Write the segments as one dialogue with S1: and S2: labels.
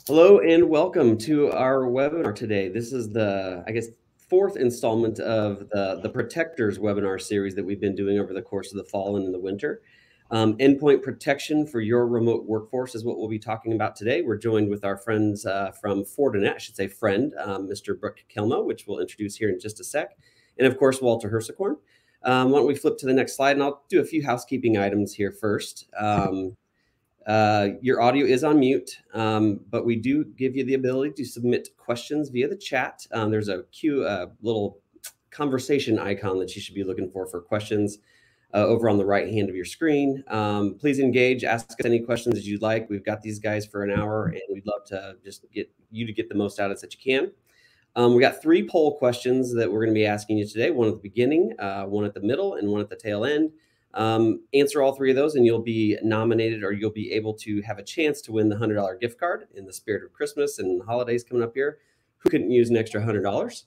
S1: Hello and welcome to our webinar today. This is the, I guess, fourth installment of the Protectors webinar series that we've been doing over the course of the fall and in the winter. Endpoint protection for your remote workforce is what we'll be talking about today. We're joined with our friends from Fortinet, I should say friend, Mr. Brook Chelmo, which we'll introduce here in just a sec. And of course, Walter Hersecorn. Why don't we flip to the next slide, and I'll do a few housekeeping items here first. Your audio is on mute, but we do give you the ability to submit questions via the chat. There's a little conversation icon that you should be looking for questions over on the right hand of your screen. Please engage, ask us any questions that you'd like. We've got these guys for an hour, and we'd love to just get you to get the most out of it that you can. We got 3 poll questions that we're going to be asking you today, one at the beginning, one at the middle, and one at the tail end. Answer all 3 of those and you'll be nominated, or you'll be able to have a chance to win the $100 gift card in the spirit of Christmas and holidays coming up here. Who couldn't use an extra $100?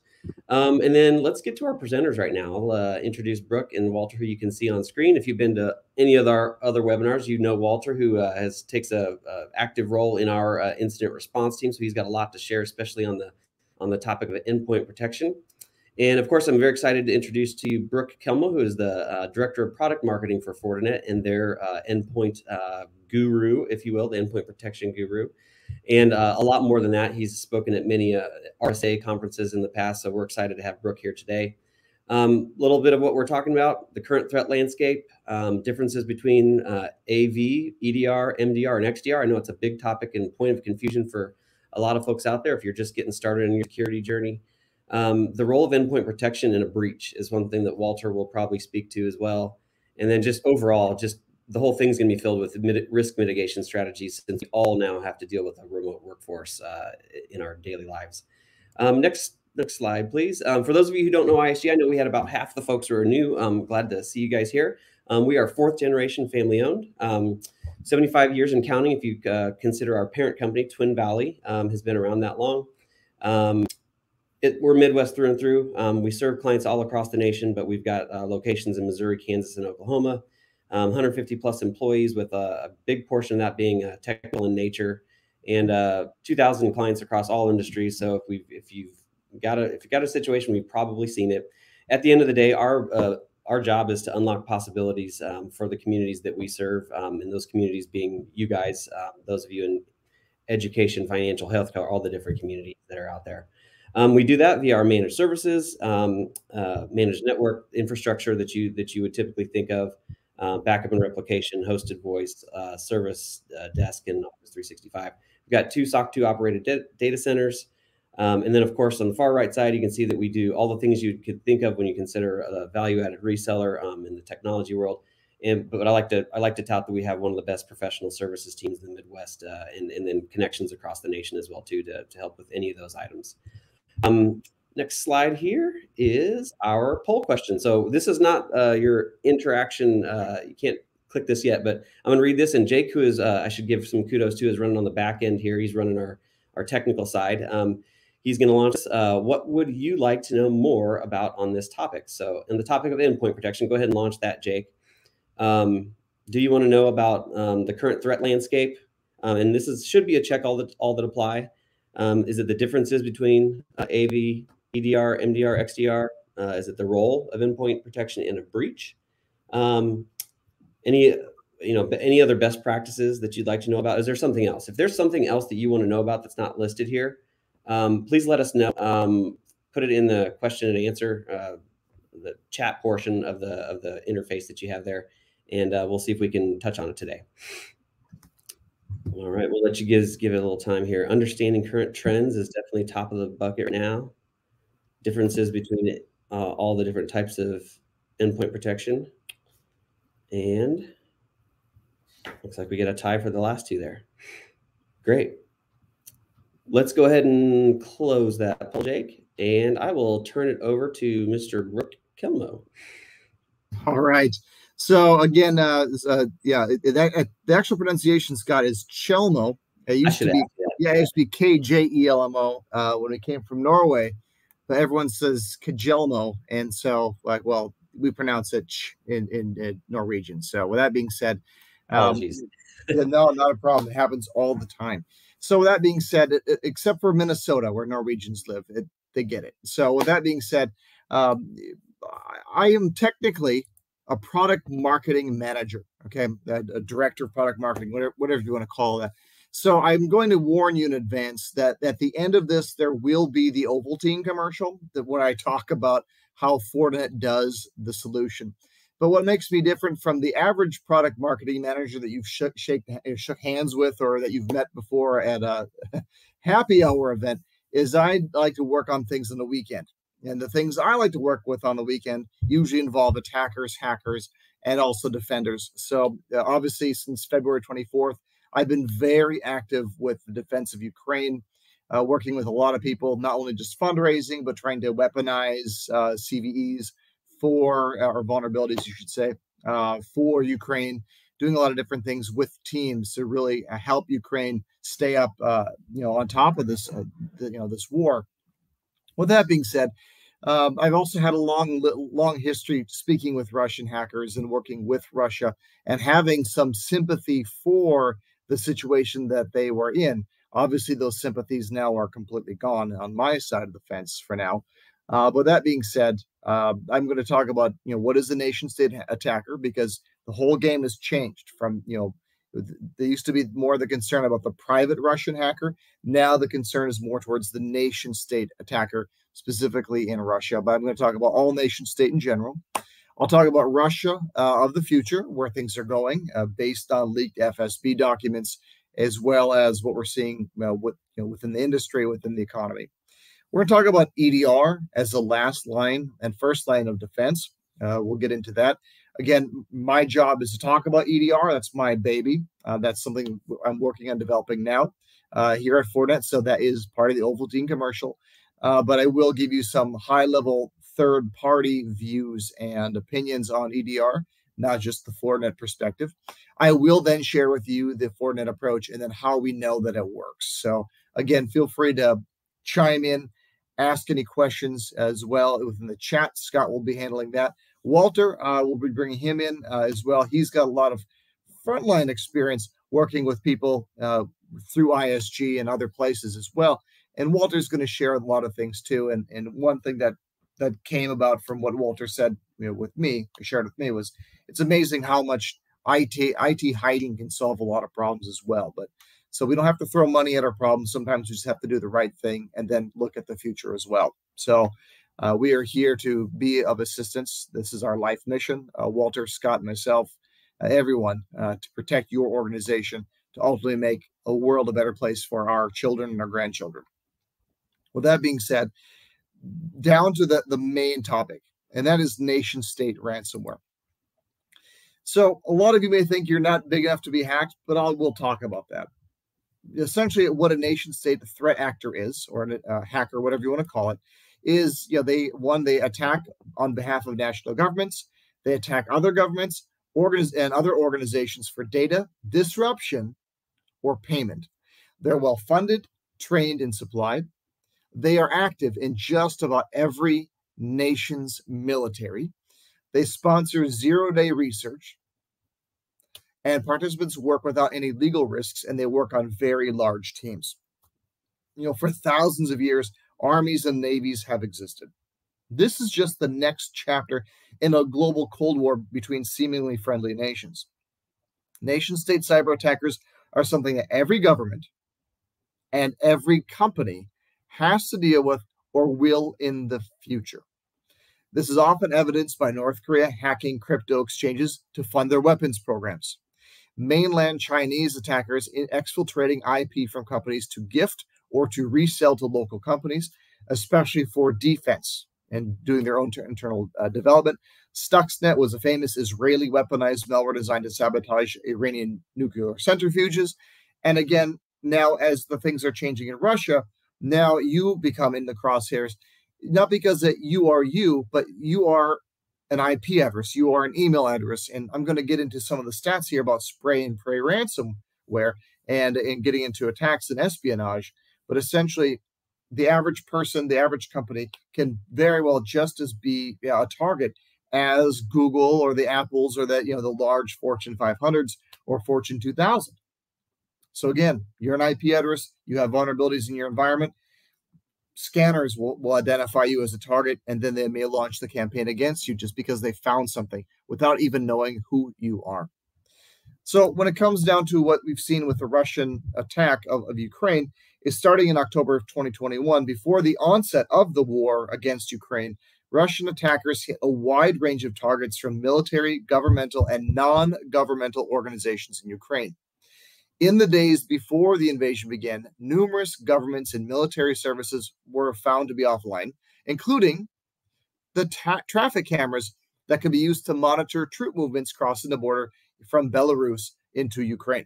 S1: And then let's get to our presenters right now. I'll introduce Brook and Walter, who you can see on screen. If you've been to any of our other webinars, you know Walter, who takes a active role in our incident response team. So he's got a lot to share, especially on the topic of endpoint protection. And of course, I'm very excited to introduce to you Brook Chelmo, who is the Director of Product Marketing for Fortinet and their endpoint guru, if you will, the endpoint protection guru. And a lot more than that. He's spoken at many RSA conferences in the past, so we're excited to have Brook here today. Little bit of what we're talking about, the current threat landscape, differences between AV, EDR, MDR, and XDR. I know it's a big topic and point of confusion for a lot of folks out there if you're just getting started in your security journey. The role of endpoint protection in a breach is one thing that Walter will probably speak to as well. And then just overall, just the whole thing's going to be filled with risk mitigation strategies, since we all now have to deal with a remote workforce in our daily lives. Next slide, please. For those of you who don't know ISG, I know we had about half the folks who are new. I'm glad to see you guys here. We are 4th generation family owned, 75 years and counting if you consider our parent company, Twin Valley, has been around that long. We're Midwest through and through. We serve clients all across the nation, but we've got locations in Missouri, Kansas, and Oklahoma. 150 plus employees, with a big portion of that being technical in nature, and 2,000 clients across all industries. So if you've got a situation, we've probably seen it. At the end of the day, our job is to unlock possibilities for the communities that we serve, and those communities being you guys, those of you in education, financial, healthcare, all the different communities that are out there. We do that via our managed services, managed network infrastructure that you would typically think of, backup and replication, hosted voice, service desk, and Office 365. We've got 2 SOC 2 operated data centers. And then, of course, on the far right side, you can see that we do all the things you could think of when you consider a value-added reseller in the technology world. But I like to tout that we have one of the best professional services teams in the Midwest, and then connections across the nation as well too, to help with any of those items. Next slide here is our poll question. So this is not your interaction. You can't click this yet, but I'm going to read this. And Jake, who is, I should give some kudos to, is running on the back end here. He's running our technical side. He's going to launch this. What would you like to know more about on this topic? So in the topic of endpoint protection, go ahead and launch that, Jake. Do you want to know about the current threat landscape? And this should be a check all that apply. Is it the differences between AV, EDR, MDR, XDR? Is it the role of endpoint protection in a breach? Any other best practices that you'd like to know about? Is there something else? If there's something else that you want to know about that's not listed here, please let us know. Put it in the question and answer, the chat portion of the interface that you have there, and we'll see if we can touch on it today. All right, we'll let you give it a little time here. Understanding current trends is definitely top of the bucket right now. Differences between all the different types of endpoint protection. And looks like we get a tie for the last 2 there. Great. Let's go ahead and close that poll, Jake, and I will turn it over to Mr. Brook Chelmo.
S2: All right. So again, the actual pronunciation, Scott, is Chelmo. It used to be Kjelmo when it came from Norway, but everyone says Kjelmo, and so well, we pronounce it in Norwegian. So with that being said,
S1: apologies.
S2: No, not a problem. It happens all the time. So with that being said, except for Minnesota, where Norwegians live, they get it. So with that being said, I am technically a product marketing manager, okay, a director of product marketing, whatever you want to call that. So I'm going to warn you in advance that at the end of this, there will be the Ovaltine commercial where I talk about how Fortinet does the solution. But what makes me different from the average product marketing manager that you've shook hands with or that you've met before at a happy hour event is I like to work on things on the weekend. And the things I like to work with on the weekend usually involve attackers, hackers, and also defenders. So obviously, since February 24th, I've been very active with the defense of Ukraine, working with a lot of people, not only just fundraising, but trying to weaponize CVEs or vulnerabilities, you should say, for Ukraine, doing a lot of different things with teams to really help Ukraine stay up, on top of this, this war. With that being said, I've also had a long history speaking with Russian hackers and working with Russia and having some sympathy for the situation that they were in. Obviously, those sympathies now are completely gone on my side of the fence for now. But that being said, I'm going to talk about what is the nation-state attacker, because the whole game has changed from there used to be more the concern about the private Russian hacker. Now the concern is more towards the nation-state attacker, specifically in Russia. But I'm going to talk about all nation-state in general. I'll talk about Russia of the future, where things are going based on leaked FSB documents, as well as what we're seeing within the industry, within the economy. We're going to talk about EDR as the last line and first line of defense. We'll get into that. Again, my job is to talk about EDR. That's my baby. That's something I'm working on developing now here at Fortinet. So that is part of the Ovaltine commercial. But I will give you some high-level third-party views and opinions on EDR, not just the Fortinet perspective. I will then share with you the Fortinet approach and then how we know that it works. So again, feel free to chime in, ask any questions as well within the chat. Scott will be handling that. Walter, we'll be bringing him in as well. He's got a lot of frontline experience working with people through ISG and other places as well. And Walter's going to share a lot of things too. And one thing that came about from what Walter said shared with me, was it's amazing how much IT hiding can solve a lot of problems as well. But so we don't have to throw money at our problems. Sometimes we just have to do the right thing and then look at the future as well. So we are here to be of assistance. This is our life mission. Walter, Scott, myself, everyone, to protect your organization, to ultimately make a world a better place for our children and our grandchildren. With that being said, down to the main topic, and that is nation-state ransomware. So a lot of you may think you're not big enough to be hacked, but we'll talk about that. Essentially, what a nation-state threat actor is, or a hacker, whatever you want to call it, is they attack on behalf of national governments. They attack other governments, and other organizations for data, disruption, or payment. They're well-funded, trained, and supplied. They are active in just about every nation's military. They sponsor zero-day research, and participants work without any legal risks, and they work on very large teams. For thousands of years, armies and navies have existed. This is just the next chapter in a global Cold War between seemingly friendly nations. Nation-state cyber attackers are something that every government and every company has to deal with or will in the future. This is often evidenced by North Korea hacking crypto exchanges to fund their weapons programs. Mainland Chinese attackers exfiltrating IP from companies to gift or to resell to local companies, especially for defense and doing their own internal development. Stuxnet was a famous Israeli weaponized malware designed to sabotage Iranian nuclear centrifuges. And again, now as the things are changing in Russia, now you become in the crosshairs, not because that you are you, but you are an IP address, you are an email address. And I'm going to get into some of the stats here about spray and pray ransomware and getting into attacks and espionage. But essentially, the average person, the average company can very well just as be a target as Google or the Apples or the large Fortune 500s or Fortune 2000. So again, you're an IP address, you have vulnerabilities in your environment, scanners will identify you as a target, and then they may launch the campaign against you just because they found something without even knowing who you are. So when it comes down to what we've seen with the Russian attack of Ukraine, is starting in October of 2021, before the onset of the war against Ukraine, Russian attackers hit a wide range of targets from military, governmental, and non-governmental organizations in Ukraine. In the days before the invasion began, numerous governments and military services were found to be offline, including the traffic cameras that could be used to monitor troop movements crossing the border from Belarus into Ukraine.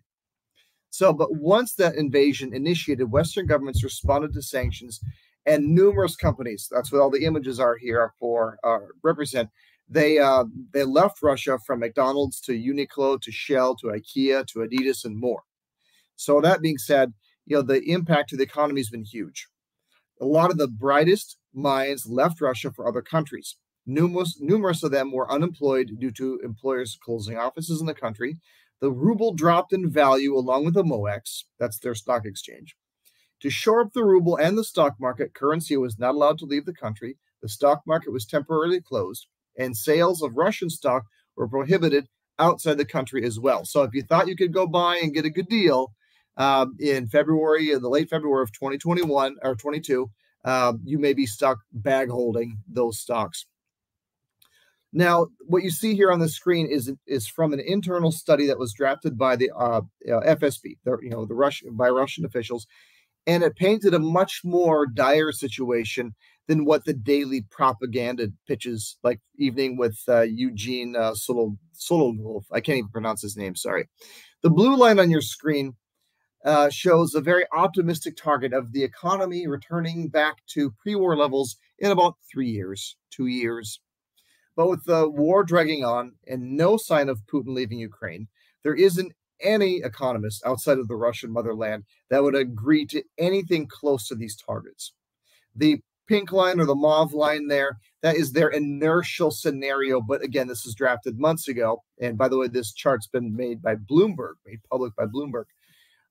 S2: So, but once that invasion initiated, Western governments responded to sanctions, and numerous companies, that's what all the images are here for, represent, they left Russia, from McDonald's to Uniqlo to Shell to IKEA to Adidas and more. So that being said, the impact to the economy has been huge. A lot of the brightest minds left Russia for other countries. Numerous of them were unemployed due to employers closing offices in the country. The ruble dropped in value along with the MOEX, that's their stock exchange. To shore up the ruble and the stock market, currency was not allowed to leave the country. The stock market was temporarily closed, and sales of Russian stock were prohibited outside the country as well. So if you thought you could go buy and get a good deal in the late February of 2021 or 22, you may be stuck bag holding those stocks. Now, what you see here on the screen is from an internal study that was drafted by the FSB, by Russian officials, and it painted a much more dire situation than what the daily propaganda pitches, like Evening with Eugene Sololov. I can't even pronounce his name, sorry. The blue line on your screen shows a very optimistic target of the economy returning back to pre-war levels in about 3 years, 2 years. But with the war dragging on and no sign of Putin leaving Ukraine, there isn't any economist outside of the Russian motherland that would agree to anything close to these targets. The pink line or the mauve line there, that is their inertial scenario. But again, this was drafted months ago. And by the way, this chart's been made public by Bloomberg.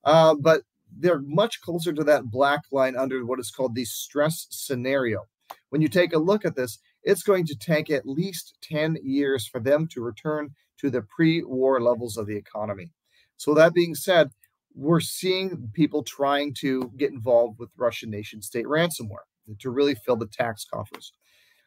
S2: But they're much closer to that black line under what is called the stress scenario. When you take a look at this, it's going to take at least 10 years for them to return to the pre-war levels of the economy. So that being said, we're seeing people trying to get involved with Russian nation-state ransomware to really fill the tax coffers.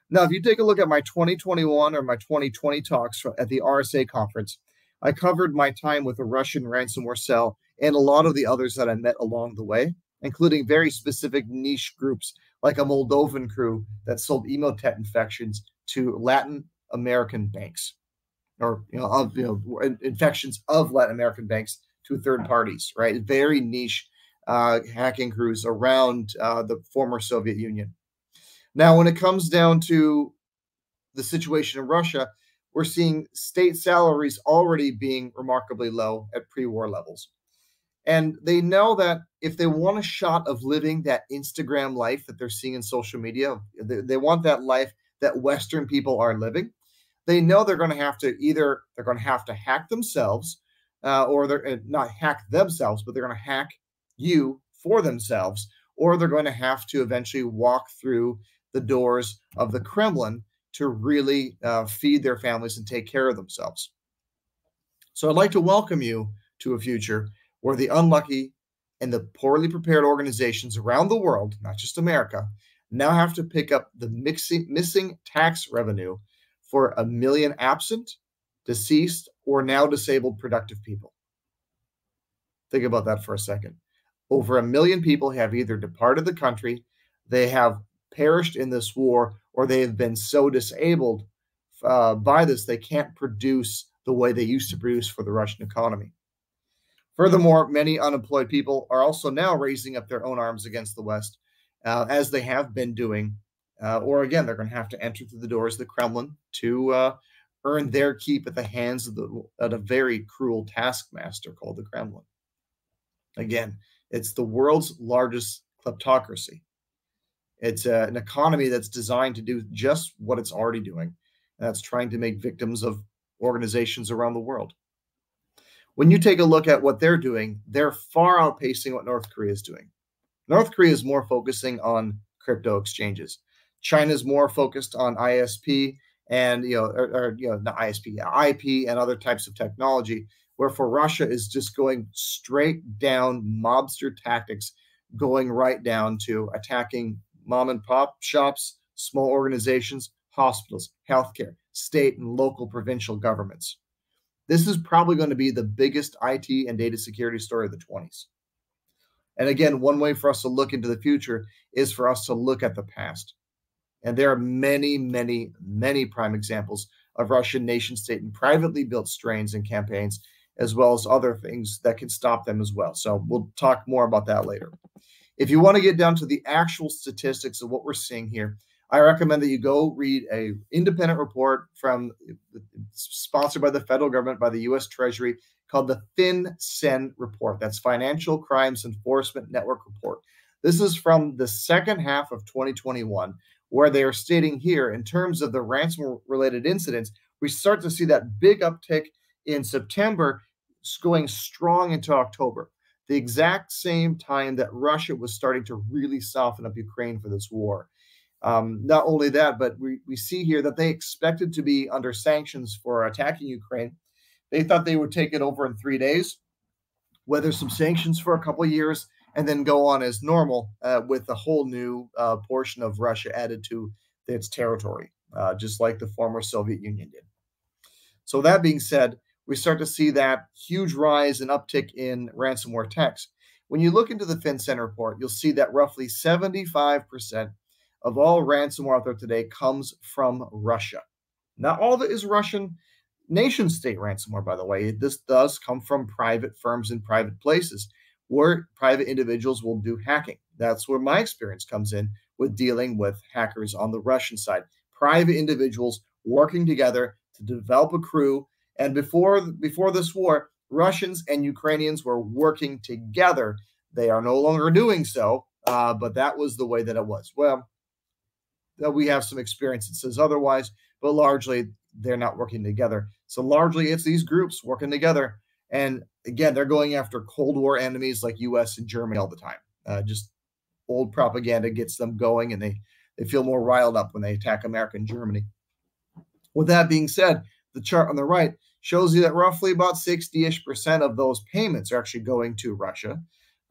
S2: Now, if you take a look at my 2021 or my 2020 talks at the RSA conference, I covered my time with the Russian ransomware cell and a lot of the others that I met along the way, including very specific niche groups like a Moldovan crew that sold emotet infections to Latin American banks, or infections of Latin American banks to third parties, right? Very niche hacking crews around the former Soviet Union. Now, when it comes down to the situation in Russia, we're seeing state salaries already being remarkably low at pre-war levels. And they know that if they want a shot of living that Instagram life that they're seeing in social media, they want that life that Western people are living, they know they're going to have to hack themselves, or they're not hack themselves, but they're going to hack you for themselves, or they're going to have to eventually walk through the doors of the Kremlin to really feed their families and take care of themselves. So I'd like to welcome you to a future where the unlucky and the poorly prepared organizations around the world, not just America, now have to pick up the missing tax revenue for 1 million absent, deceased, or now disabled productive people. Think about that for a second. Over 1 million people have either departed the country, they have perished in this war, or they have been so disabled by this they can't produce the way they used to produce for the Russian economy. Furthermore, many unemployed people are also now raising up their own arms against the West, as they have been doing, or again, they're going to have to enter through the doors of the Kremlin to earn their keep at the hands of a very cruel taskmaster called the Kremlin. Again, it's the world's largest kleptocracy. It's an economy that's designed to do just what it's already doing, and that's trying to make victims of organizations around the world. When you take a look at what they're doing, they're far outpacing what North Korea is doing. North Korea is more focusing on crypto exchanges. China's more focused on ISP and not ISP, IP and other types of technology. Where for Russia is just going straight down mobster tactics, going right down to attacking mom and pop shops, small organizations, hospitals, healthcare, state and local provincial governments. This is probably going to be the biggest IT and data security story of the 20s. And again, one way for us to look into the future is for us to look at the past. And there are many, many, many prime examples of Russian nation state and privately built strains and campaigns, as well as other things that can stop them as well. So we'll talk more about that later. If you want to get down to the actual statistics of what we're seeing here, I recommend that you go read an independent report sponsored by the federal government, by the U.S. Treasury, called the FinCEN Report. That's Financial Crimes Enforcement Network Report. This is from the second half of 2021, where they are stating here, in terms of the ransomware-related incidents, we start to see that big uptick in September, going strong into October, the exact same time that Russia was starting to really soften up Ukraine for this war. Not only that, but we see here that they expected to be under sanctions for attacking Ukraine. They thought they would take it over in 3 days, weather some sanctions for a couple of years, and then go on as normal with a whole new portion of Russia added to its territory, just like the former Soviet Union did. So that being said, we start to see that huge rise and uptick in ransomware attacks. When you look into the FinCEN report, you'll see that roughly 75% of all ransomware out there today comes from Russia. Not all of it is Russian nation-state ransomware, by the way. This does come from private firms in private places where private individuals will do hacking. That's where my experience comes in with dealing with hackers on the Russian side. Private individuals working together to develop a crew. And before this war, Russians and Ukrainians were working together. They are no longer doing so, but that was the way that it was. Well, we have some experience that says otherwise, but largely they're not working together. So largely it's these groups working together. And again, they're going after Cold War enemies like US and Germany all the time. Just old propaganda gets them going, and they feel more riled up when they attack America and Germany. With that being said, the chart on the right shows you that roughly about 60-ish% of those payments are actually going to Russia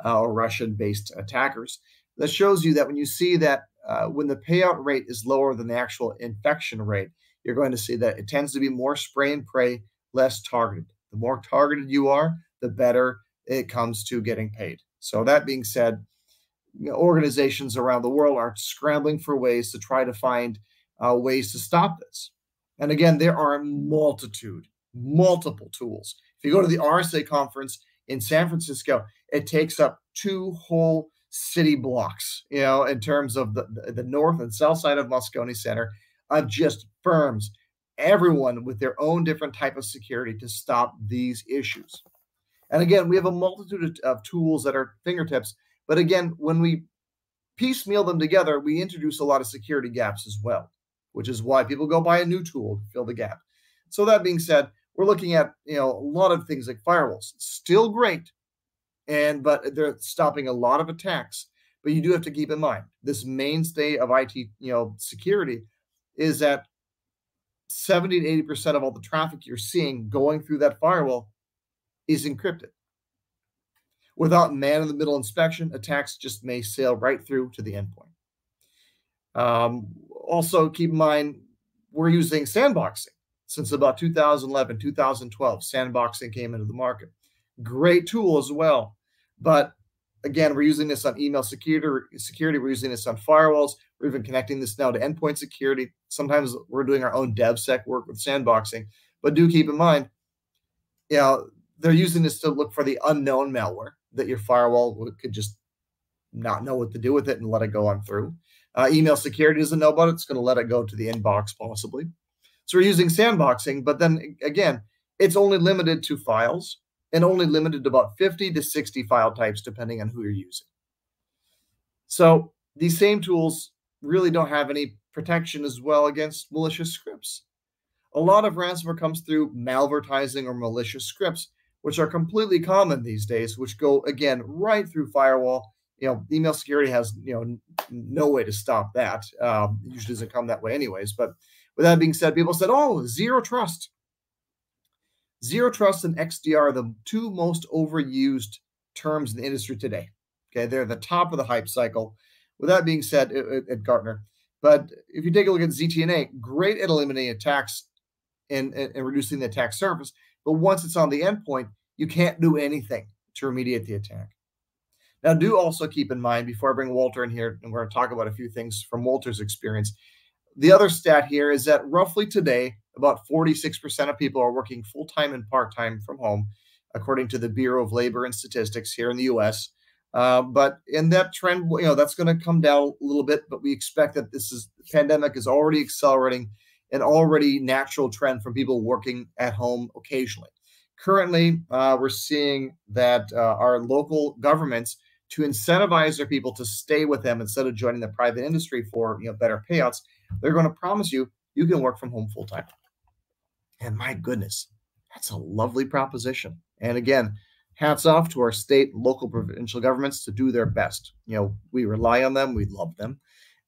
S2: or Russian-based attackers. That shows you that when you see that when the payout rate is lower than the actual infection rate, you're going to see that it tends to be more spray and pray, less targeted. The more targeted you are, the better it comes to getting paid. So that being said, organizations around the world are scrambling for ways to try to find ways to stop this. And again, there are multiple tools. If you go to the RSA conference in San Francisco, it takes up 2 whole city blocks, in terms of the north and south side of Moscone Center, of just firms, everyone with their own different type of security to stop these issues. And again, we have a multitude of tools that are fingertips. But again, when we piecemeal them together, we introduce a lot of security gaps as well, which is why people go buy a new tool to fill the gap. So that being said, we're looking at a lot of things like firewalls. Still great, but they're stopping a lot of attacks. But you do have to keep in mind this mainstay of IT security is that 70 to 80% of all the traffic you're seeing going through that firewall is encrypted. Without man-in-the-middle inspection, attacks just may sail right through to the endpoint. Also, keep in mind, we're using sandboxing. Since about 2011, 2012, sandboxing came into the market. Great tool as well. But again, we're using this on email security. We're using this on firewalls. We're even connecting this now to endpoint security. Sometimes we're doing our own DevSec work with sandboxing. But do keep in mind, they're using this to look for the unknown malware that your firewall could just not know what to do with it and let it go on through. Email security doesn't know about it. It's going to let it go to the inbox possibly. So we're using sandboxing, but then again, it's only limited to files and only limited to about 50 to 60 file types, depending on who you're using. So these same tools really don't have any protection as well against malicious scripts. A lot of ransomware comes through malvertising or malicious scripts, which are completely common these days, which go, again, right through firewall. Email security has, no way to stop that. It usually doesn't come that way anyways. But with that being said, people said, oh, zero trust. Zero trust and XDR are the two most overused terms in the industry today. Okay, they're the top of the hype cycle. With that being said, at Gartner, but if you take a look at ZTNA, great at eliminating attacks and reducing the attack surface. But once it's on the endpoint, you can't do anything to remediate the attack. Now, do also keep in mind, before I bring Walter in here, and we're going to talk about a few things from Walter's experience, the other stat here is that roughly today, about 46% of people are working full-time and part-time from home, according to the Bureau of Labor and Statistics here in the U.S. But in that trend, that's going to come down a little bit, but we expect that the pandemic is already accelerating an already natural trend from people working at home occasionally. Currently, we're seeing that our local governments, to incentivize their people to stay with them instead of joining the private industry for better payouts, they're going to promise you can work from home full time. And my goodness, that's a lovely proposition. And again, hats off to our state, local, provincial governments to do their best. We rely on them, we love them,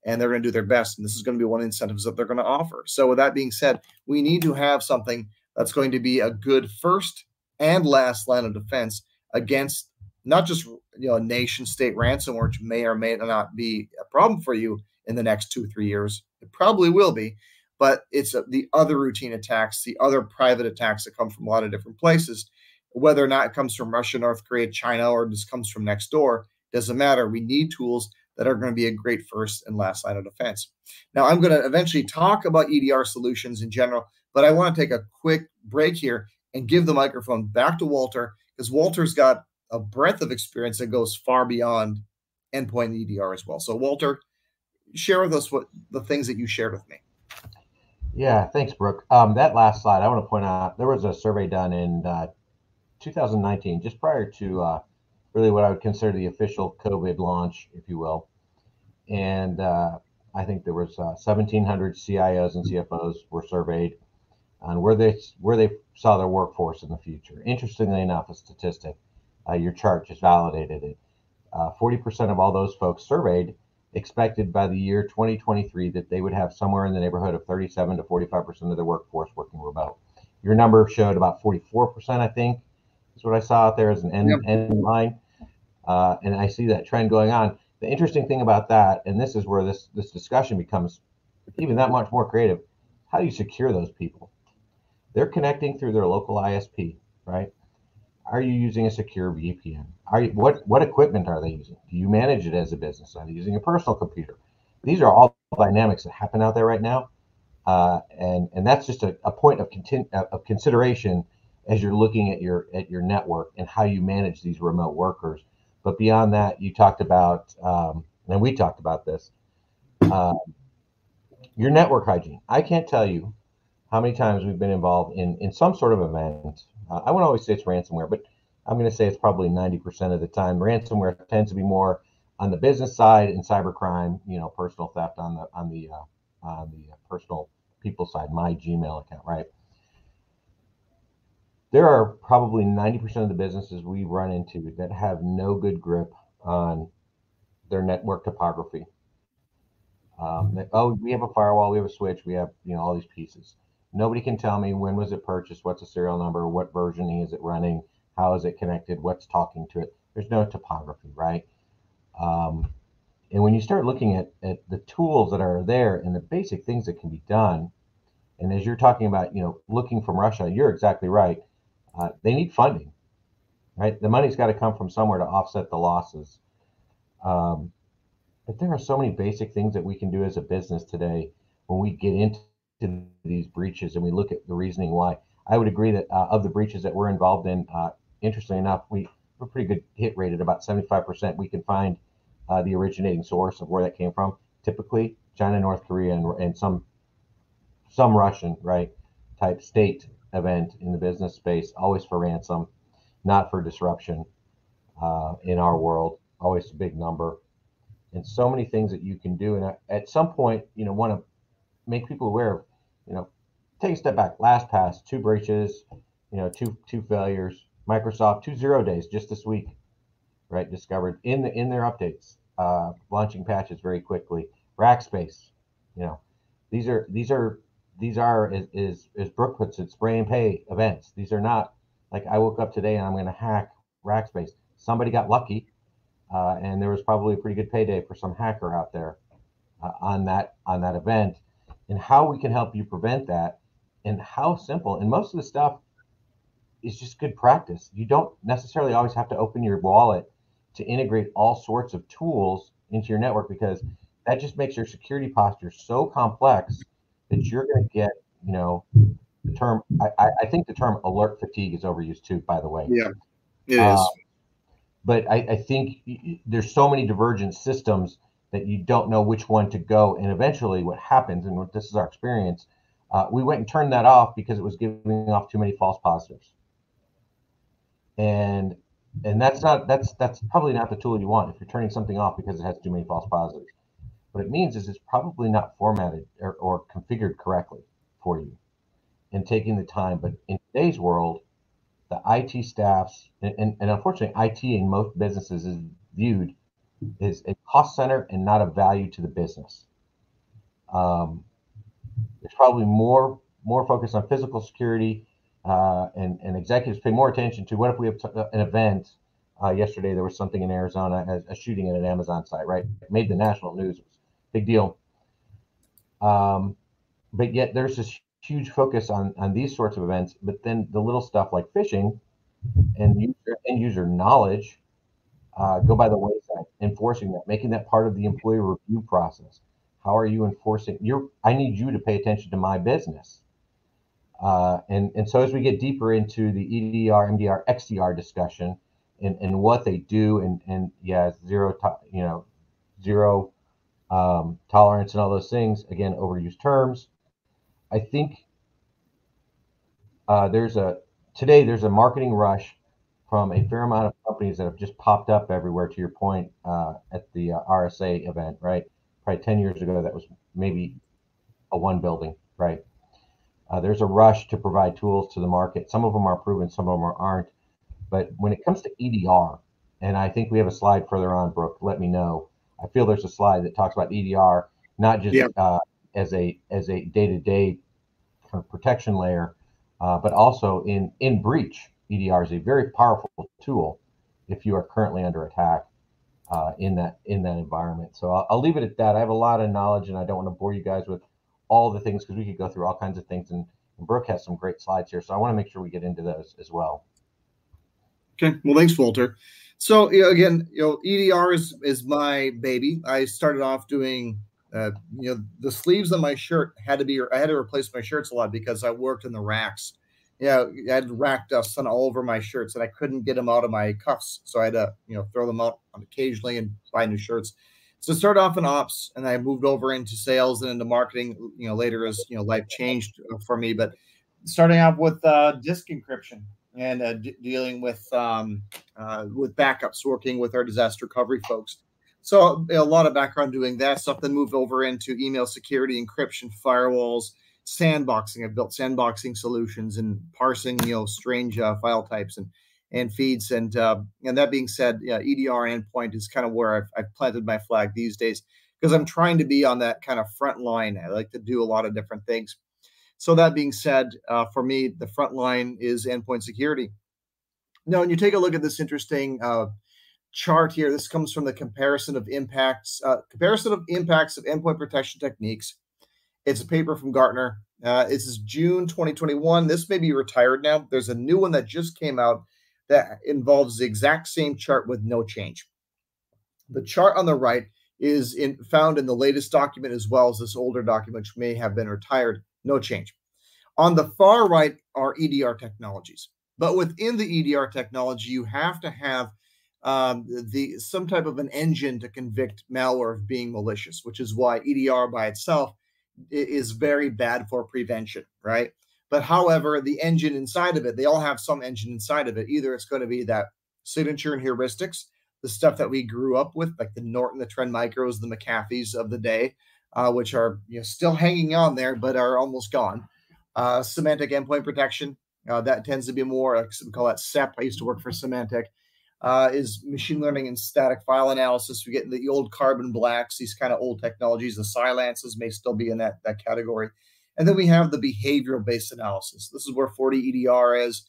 S2: and they're going to do their best. And this is going to be one of the incentives that they're going to offer. So with that being said, we need to have something that's going to be a good first and last line of defense against not just a nation-state ransomware, which may or may not be a problem for you in the next 2-3 years. It probably will be, but it's the other routine attacks, the other private attacks that come from a lot of different places. Whether or not it comes from Russia, North Korea, China, or just comes from next door, doesn't matter. We need tools that are going to be a great first and last line of defense. Now, I'm going to eventually talk about EDR solutions in general, but I want to take a quick break here and give the microphone back to Walter, because Walter's got a breadth of experience that goes far beyond endpoint EDR as well. So, Walter, share with us what the things that you shared with me.
S3: Yeah, thanks, Brook. That last slide, I want to point out, there was a survey done in 2019, just prior to really what I would consider the official COVID launch, if you will. And I think there was 1,700 CIOs and CFOs were surveyed on where they saw their workforce in the future. Interestingly enough, a statistic, your chart just validated it. 40% of all those folks surveyed expected by the year 2023 that they would have somewhere in the neighborhood of 37 to 45% of their workforce working remote. Your number showed about 44%, I think, is what I saw out there as an end line. And I see that trend going on. The interesting thing about that, and this is where this discussion becomes even that much more creative, how do you secure those people? They're connecting through their local ISP, right? Are you using a secure VPN? What equipment are they using? Do you manage it as a business? Are they using a personal computer? These are all dynamics that happen out there right now, and that's just a point of consideration as you're looking at your network and how you manage these remote workers. But beyond that, you talked about, and we talked about this, your network hygiene. I can't tell you how many times we've been involved in some sort of event. I wouldn't always say it's ransomware, but I'm going to say it's probably 90% of the time. Ransomware tends to be more on the business side, and cybercrime, personal theft on the personal people side, my Gmail account, right? There are probably 90% of the businesses we run into that have no good grip on their network topography. We have a firewall, we have a switch, we have all these pieces. Nobody can tell me when was it purchased, what's the serial number, what version is it running, how is it connected, what's talking to it. There's no topography, right? And when you start looking at the tools that are there and the basic things that can be done, and as you're talking about, looking from Russia, you're exactly right. They need funding, right? The money's got to come from somewhere to offset the losses. But there are so many basic things that we can do as a business today when we get into these breaches and we look at the reasoning why. I would agree that of the breaches that we're involved in, interestingly enough, we're pretty good hit rate at about 75%. We can find the originating source of where that came from. Typically, China, North Korea, and some Russian, right, type state event in the business space, always for ransom, not for disruption in our world, always a big number. And so many things that you can do. And at some point, want to make people aware of, take a step back. LastPass, 2 breaches, two failures, Microsoft 2.0 days just this week, right? Discovered in their updates, launching patches very quickly. Rackspace, you know, these are as Brook puts it, spray and pay events. These are not like I woke up today and I'm going to hack Rackspace. Somebody got lucky, and there was probably a pretty good payday for some hacker out there on that event. And how we can help you prevent that, and how simple. And most of the stuff is just good practice. You don't necessarily always have to open your wallet to integrate all sorts of tools into your network, because that just makes your security posture so complex that you're going to get, you know, the term, I think the term alert fatigue is overused too, by the way.
S2: Yeah, it is.
S3: But I think there's so many divergent systems that you don't know which one to go. And eventually what happens, and this is our experience, we went and turned that off because it was giving off too many false positives. And that's probably not the tool you want if you're turning something off because it has too many false positives. What it means is it's probably not formatted or configured correctly for you and taking the time. But in today's world, the IT staffs, and unfortunately, IT in most businesses is viewed as a cost center and not a value to the business. There's probably more focus on physical security, and executives pay more attention to what if we have an event. Yesterday, there was something in Arizona, a shooting at an Amazon site, right? It made the national news. It was a big deal. But yet there's this huge focus on these sorts of events, but then the little stuff like phishing and end user knowledge go by the wayside. Enforcing that, making that part of the employee review process. How are you enforcing? I need you to pay attention to my business. And so as we get deeper into the EDR, MDR, XDR discussion and what they do, and yeah, zero tolerance and all those things, again, overused terms. I think there's a marketing rush from a fair amount of companies that have just popped up everywhere, to your point, at the RSA event, right? Probably 10 years ago, that was maybe a one building, right? There's a rush to provide tools to the market. Some of them are proven, some of them aren't. But when it comes to EDR, and I think we have a slide further on, Brook, let me know. I feel there's a slide that talks about EDR, not just as a day-to-day kind of protection layer, but also in breach. EDR is a very powerful tool if you are currently under attack in that environment. So I'll leave it at that. I have a lot of knowledge, and I don't want to bore you guys with all the things, because we could go through all kinds of things, and Brook has some great slides here, so I want to make sure we get into those as well.
S2: Okay, well, thanks, Walter. So again, EDR is my baby. I started off doing, the sleeves on my shirt had to be, I had to replace my shirts a lot because I worked in the racks. I had rack dust on all over my shirts, and I couldn't get them out of my cuffs, so I had to, throw them out occasionally and buy new shirts. So I started off in ops, and I moved over into sales and into marketing, later as, life changed for me. But starting off with disk encryption and dealing with backups, working with our disaster recovery folks. So a lot of background doing that stuff, then moved over into email security, encryption, firewalls, sandboxing. I've built sandboxing solutions and parsing, strange file types and feeds. And that being said, EDR endpoint is kind of where I've planted my flag these days, because I'm trying to be on that kind of front line. I like to do a lot of different things. So that being said, for me, the front line is endpoint security. Now, when you take a look at this interesting chart here, this comes from the comparison of impacts of endpoint protection techniques. It's a paper from Gartner. This is June 2021. This may be retired now. There's a new one that just came out that involves the exact same chart with no change. The chart on the right is found in the latest document, as well as this older document, which may have been retired. No change. On the far right are EDR technologies. But within the EDR technology, you have to have some type of an engine to convict malware of being malicious, which is why EDR by itself is very bad for prevention, right? But however, the engine inside of it, they all have some engine inside of it. Either it's going to be that signature and heuristics, the stuff that we grew up with, like the Norton, the Trend Micros, the McAfees of the day, which are still hanging on there, but are almost gone. Semantic endpoint protection, that tends to be more, we call that SEP. I used to work for Symantec. Is machine learning and static file analysis. We get the old carbon blacks, these kind of old technologies. The silences may still be in that category. And then we have the behavioral-based analysis. This is where FortiEDR is.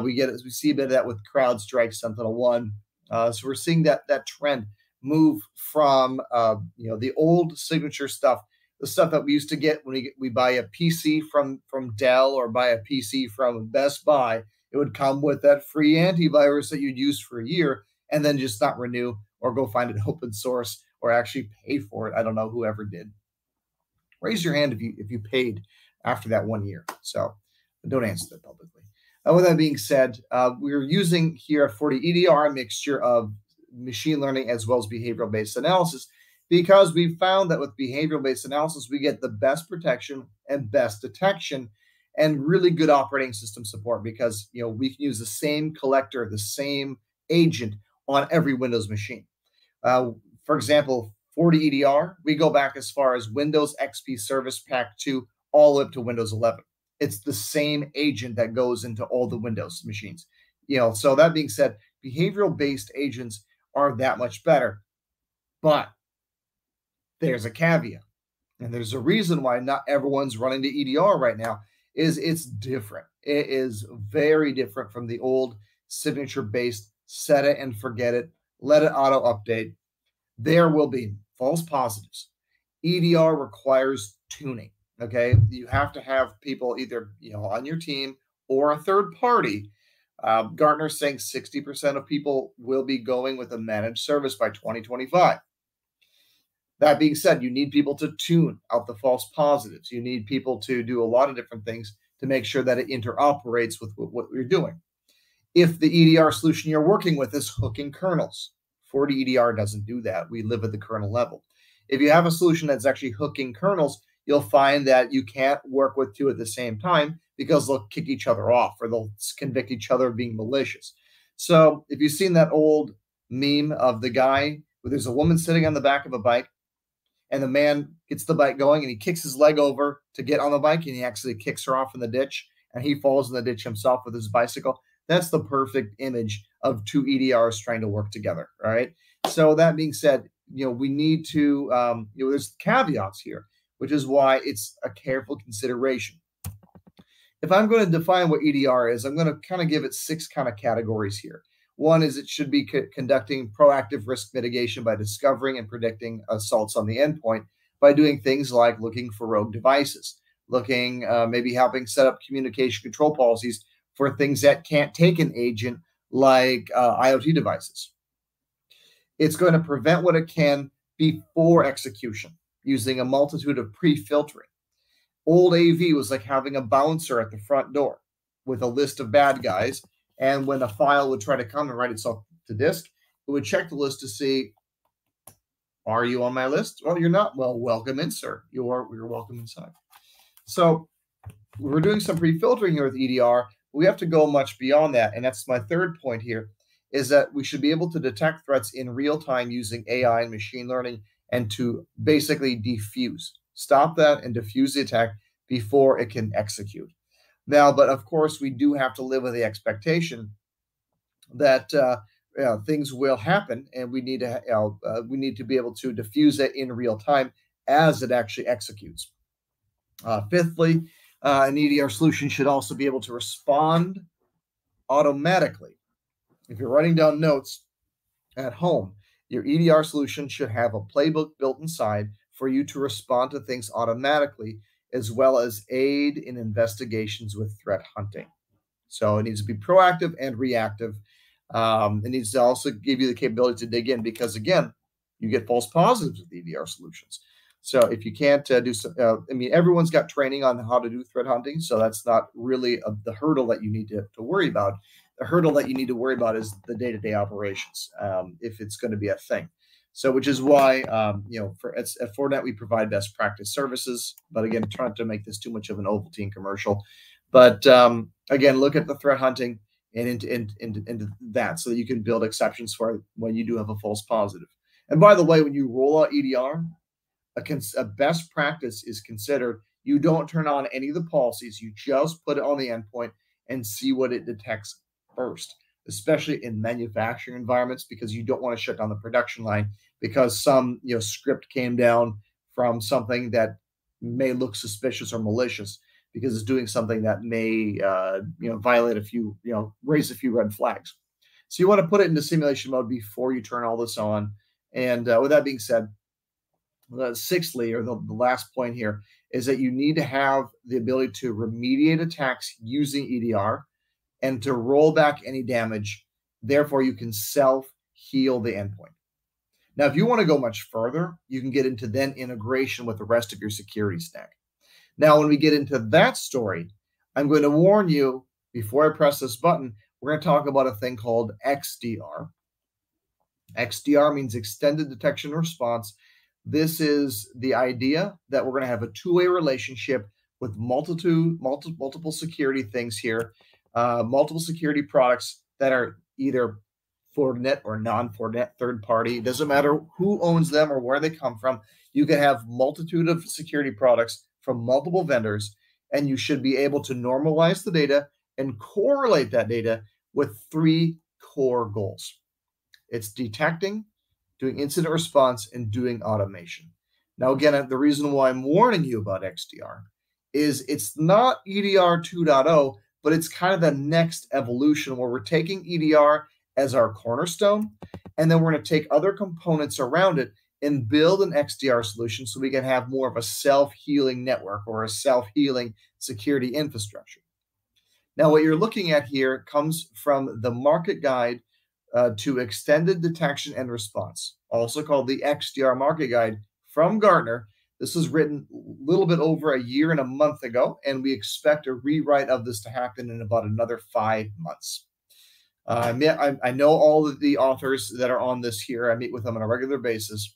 S2: We see a bit of that with CrowdStrike SentinelOne. So we're seeing that trend move from the old signature stuff, the stuff that we used to get when we buy a PC from Dell or buy a PC from Best Buy. It would come with that free antivirus that you'd use for a year and then just not renew or go find an open source or actually pay for it. I don't know whoever did. Raise your hand if you paid after that 1 year. So don't answer that publicly. With that being said, we're using here at FortiEDR a mixture of machine learning as well as behavioral-based analysis, because we found that with behavioral-based analysis, we get the best protection and best detection and really good operating system support, because we can use the same collector, the same agent on every Windows machine. For example, FortiEDR, we go back as far as Windows XP Service Pack 2 all up to Windows 11. It's the same agent that goes into all the Windows machines. So that being said, behavioral-based agents are that much better. But there's a caveat, and there's a reason why not everyone's running to EDR right now. It's different. It is very different from the old signature-based set it and forget it, let it auto-update. There will be false positives. EDR requires tuning, okay? You have to have people either on your team or a third party. Gartner's saying 60% of people will be going with a managed service by 2025. That being said, you need people to tune out the false positives. You need people to do a lot of different things to make sure that it interoperates with what you're doing. If the EDR solution you're working with is hooking kernels, FortiEDR doesn't do that. We live at the kernel level. If you have a solution that's actually hooking kernels, you'll find that you can't work with two at the same time because they'll kick each other off or they'll convict each other of being malicious. So if you've seen that old meme of the guy where there's a woman sitting on the back of a bike, and the man gets the bike going and he kicks his leg over to get on the bike and he actually kicks her off in the ditch and he falls in the ditch himself with his bicycle. That's the perfect image of two EDRs trying to work together, all right? So that being said, we need to, there's caveats here, which is why it's a careful consideration. If I'm going to define what EDR is, I'm going to kind of give it 6 kind of categories here. One is it should be conducting proactive risk mitigation by discovering and predicting assaults on the endpoint by doing things like looking for rogue devices, maybe helping set up communication control policies for things that can't take an agent like IoT devices. It's going to prevent what it can before execution using a multitude of pre-filtering. Old AV was like having a bouncer at the front door with a list of bad guys. And when a file would try to come and write itself to disk, it would check the list to see, are you on my list? Well, you're not. Well, welcome in, sir. You're welcome inside. So we're doing some pre-filtering here with EDR. We have to go much beyond that. And that's my third point here, is that we should be able to detect threats in real time using AI and machine learning and to basically defuse. Stop that and defuse the attack before it can execute. Now, but of course, we do have to live with the expectation that things will happen, and we need to be able to diffuse it in real time as it actually executes. Fifthly, an EDR solution should also be able to respond automatically. If you're writing down notes at home, your EDR solution should have a playbook built inside for you to respond to things automatically, as well as aid in investigations with threat hunting. So it needs to be proactive and reactive. It needs to also give you the capability to dig in because, again, you get false positives with EDR solutions. So if you can't do so, everyone's got training on how to do threat hunting, so that's not really the hurdle that you need to worry about. The hurdle that you need to worry about is the day-to-day operations, if it's going to be a thing. So, which is why, at Fortinet, we provide best practice services. But again, trying to make this too much of an Ovaltine commercial. But again, look at the threat hunting and into that so that you can build exceptions for it when you do have a false positive. And by the way, when you roll out EDR, a best practice is considered you don't turn on any of the policies. You just put it on the endpoint and see what it detects first, especially in manufacturing environments, because you don't want to shut down the production line because some script came down from something that may look suspicious or malicious because it's doing something that may violate a few, raise a few red flags. So you want to put it into simulation mode before you turn all this on. And with that being said, sixthly, or the last point here, is that you need to have the ability to remediate attacks using EDR and to roll back any damage. Therefore, you can self-heal the endpoint. Now, if you want to go much further, you can get into then integration with the rest of your security stack. Now, when we get into that story, I'm going to warn you before I press this button, we're going to talk about a thing called XDR. XDR means Extended Detection and Response. This is the idea that we're going to have a two-way relationship with multiple security things here, multiple security products that are either Fortinet or non-Fortinet third party. It doesn't matter who owns them or where they come from. You can have multitude of security products from multiple vendors, and you should be able to normalize the data and correlate that data with three core goals. It's detecting, doing incident response, and doing automation. Now, again, the reason why I'm warning you about XDR is it's not EDR 2.0, but it's kind of the next evolution where we're taking EDR as our cornerstone, and then we're going to take other components around it and build an XDR solution so we can have more of a self-healing network or a self-healing security infrastructure. Now, what you're looking at here comes from the market guide to Extended Detection and Response, also called the XDR Market Guide from Gartner. This was written a little bit over a year and a month ago, and we expect a rewrite of this to happen in about another 5 months. I know all of the authors that are on this here. I meet with them on a regular basis.